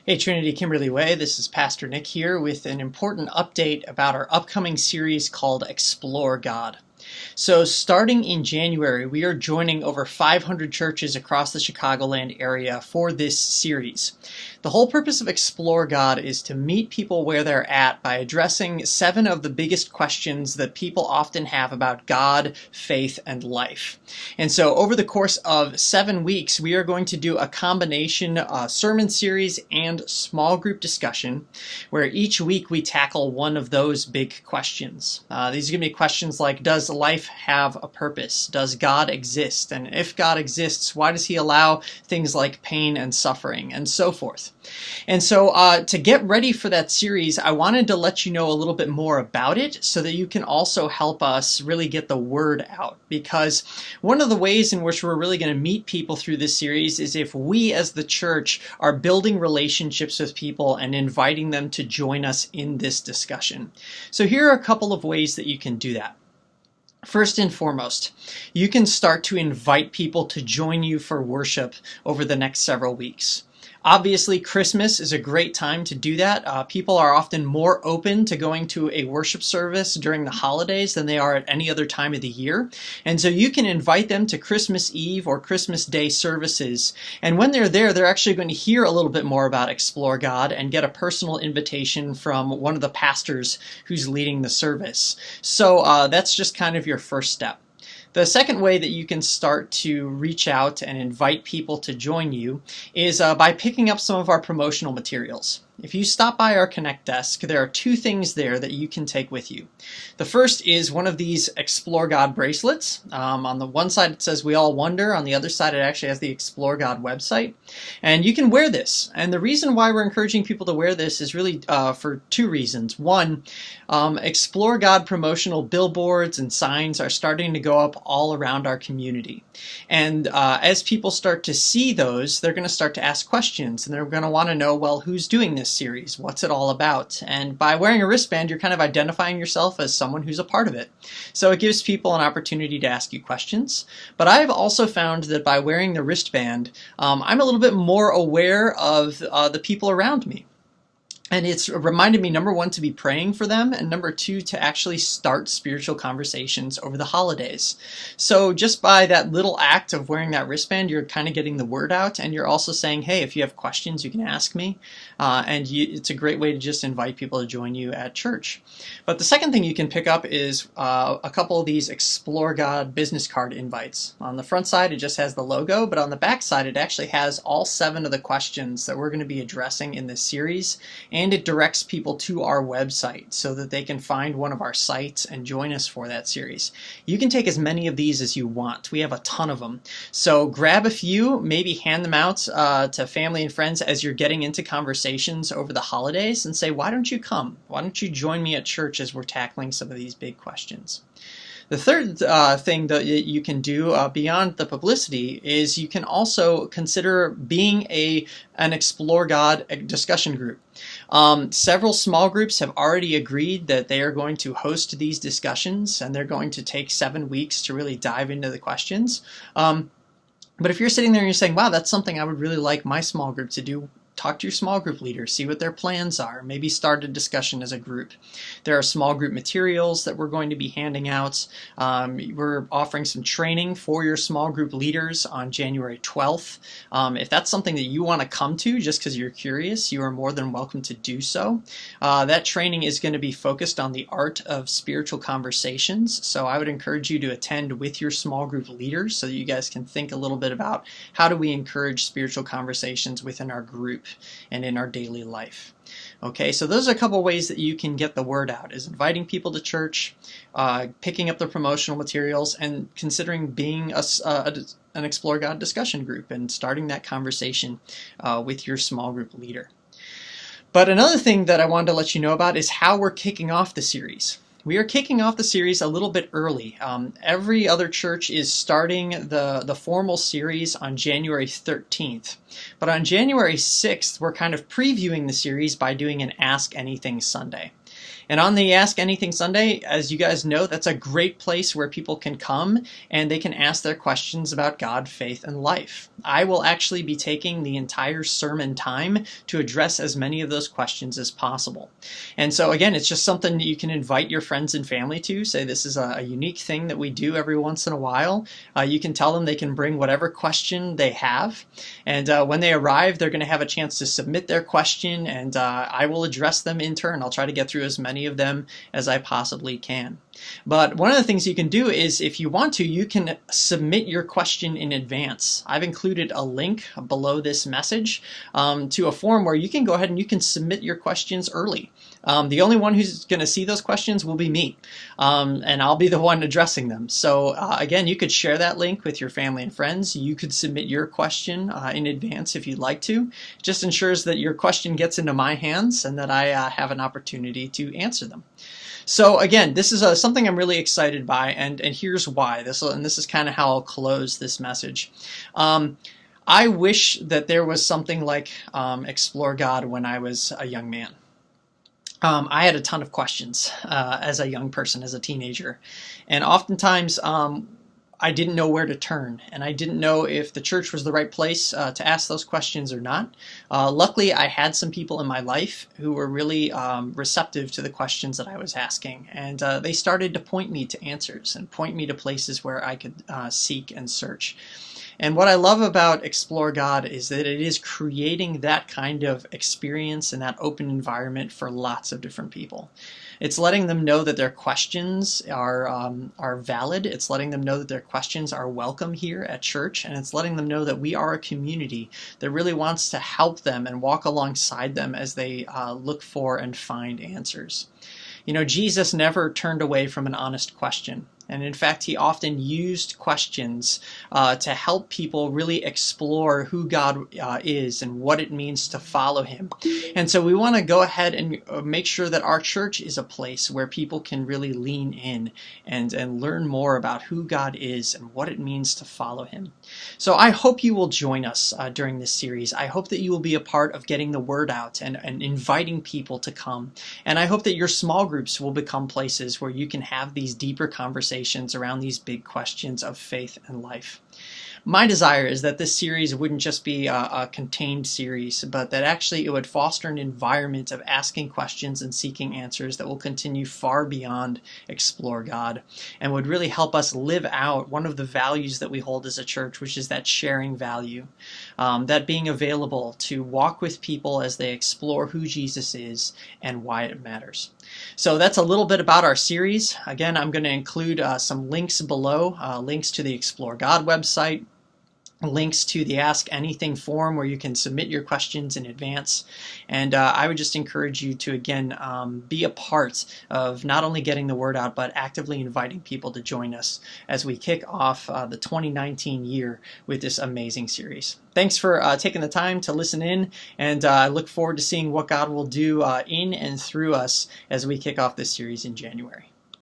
Hey, Trinity Kimberly Way, this is Pastor Nick here with an important update about our upcoming series called Explore God. So starting in January, we are joining over 500 churches across the Chicagoland area for this series. The whole purpose of Explore God is to meet people where they're at by addressing 7 of the biggest questions that people often have about God, faith, and life. And so over the course of 7 weeks, we are going to do a combination sermon series and small group discussion, where each week we tackle one of those big questions. These are going to be questions like, does life have a purpose? Does God exist? And if God exists, why does he allow things like pain and suffering and so forth? And so to get ready for that series, I wanted to let you know a little bit more about it so that you can also help us really get the word out. Because one of the ways in which we're really going to meet people through this series is if we as the church are building relationships with people and inviting them to join us in this discussion. So here are a couple of ways that you can do that. First and foremost, you can start to invite people to join you for worship over the next several weeks. Obviously, Christmas is a great time to do that. People are often more open to going to a worship service during the holidays than they are at any other time of the year. And so you can invite them to Christmas Eve or Christmas Day services. And when they're there, they're actually going to hear a little bit more about Explore God and get a personal invitation from one of the pastors who's leading the service. So that's just kind of your first step. The second way that you can start to reach out and invite people to join you is by picking up some of our promotional materials. If you stop by our Connect desk, there are 2 things there that you can take with you. The first is one of these Explore God bracelets. On the one side it says We All Wonder. On the other side it actually has the Explore God website. And you can wear this. And the reason why we're encouraging people to wear this is really for 2 reasons. One, Explore God promotional billboards and signs are starting to go up all around our community. And as people start to see those, they're going to start to ask questions. And they're going to want to know, well, who's doing this series? What's it all about? And by wearing a wristband, you're kind of identifying yourself as someone who's a part of it. So it gives people an opportunity to ask you questions. But I've also found that by wearing the wristband, I'm a little bit more aware of the people around me. And it's reminded me, number 1, to be praying for them, and number 2, to actually start spiritual conversations over the holidays. So just by that little act of wearing that wristband, you're kind of getting the word out, and you're also saying, hey, if you have questions, you can ask me. It's a great way to just invite people to join you at church. But the second thing you can pick up is a couple of these Explore God business card invites. On the front side, it just has the logo, but on the back side, it actually has all 7 of the questions that we're going to be addressing in this series. And it directs people to our website so that they can find one of our sites and join us for that series. You can take as many of these as you want. We have a ton of them. So grab a few, maybe hand them out to family and friends as you're getting into conversations over the holidays and say, why don't you come? Why don't you join me at church as we're tackling some of these big questions? The third thing that you can do beyond the publicity is you can also consider being an Explore God discussion group. Several small groups have already agreed that they are going to host these discussions, and they're going to take 7 weeks to really dive into the questions. But if you're sitting there and you're saying, wow, that's something I would really like my small group to do, talk to your small group leader, see what their plans are, maybe start a discussion as a group. There are small group materials that we're going to be handing out. We're offering some training for your small group leaders on January 12th. If that's something that you want to come to just because you're curious, you are more than welcome to do so. That training is going to be focused on the art of spiritual conversations. So I would encourage you to attend with your small group leaders so that you guys can think a little bit about how do we encourage spiritual conversations within our group and in our daily life. Okay, so those are a couple ways that you can get the word out, is inviting people to church, picking up the promotional materials, and considering being an Explore God discussion group and starting that conversation with your small group leader. But another thing that I wanted to let you know about is how we're kicking off the series. We are kicking off the series a little bit early. Every other church is starting the formal series on January 13th. But on January 6th, we're kind of previewing the series by doing an Ask Anything Sunday. And on the Ask Anything Sunday, as you guys know, that's a great place where people can come and they can ask their questions about God, faith, and life. I will actually be taking the entire sermon time to address as many of those questions as possible. And so again, it's just something that you can invite your friends and family to. Say this is a unique thing that we do every once in a while. You can tell them they can bring whatever question they have. And when they arrive, they're going to have a chance to submit their question, and I will address them in turn. I'll try to get through as many of them as I possibly can. But one of the things you can do is, if you want to, you can submit your question in advance. I've included a link below this message to a form where you can go ahead and you can submit your questions early. The only one who's going to see those questions will be me, and I'll be the one addressing them. So again, you could share that link with your family and friends. You could submit your question in advance if you'd like to. It just ensures that your question gets into my hands and that I have an opportunity to answer them. So again, this is something I'm really excited by, and here's why. This is kind of how I'll close this message. I wish that there was something like Explore God when I was a young man. I had a ton of questions as a young person, as a teenager, and oftentimes I didn't know where to turn, and I didn't know if the church was the right place to ask those questions or not. Luckily, I had some people in my life who were really receptive to the questions that I was asking, and they started to point me to answers and point me to places where I could seek and search. And what I love about Explore God is that it is creating that kind of experience and that open environment for lots of different people. It's letting them know that their questions are valid. It's letting them know that their questions are welcome here at church. And it's letting them know that we are a community that really wants to help them and walk alongside them as they look for and find answers. You know, Jesus never turned away from an honest question. And in fact, he often used questions to help people really explore who God is and what it means to follow him. And so we want to go ahead and make sure that our church is a place where people can really lean in and learn more about who God is and what it means to follow him. So I hope you will join us during this series. I hope that you will be a part of getting the word out and inviting people to come. And I hope that your small groups will become places where you can have these deeper conversations around these big questions of faith and life. My desire is that this series wouldn't just be a contained series, but that actually it would foster an environment of asking questions and seeking answers that will continue far beyond Explore God and would really help us live out one of the values that we hold as a church, which is that sharing value, that being available to walk with people as they explore who Jesus is and why it matters. So that's a little bit about our series. Again, I'm going to include some links below, links to the Explore God website, links to the Ask Anything form where you can submit your questions in advance. And I would just encourage you to, again, be a part of not only getting the word out, but actively inviting people to join us as we kick off the 2019 year with this amazing series. Thanks for taking the time to listen in, and I look forward to seeing what God will do in and through us as we kick off this series in January.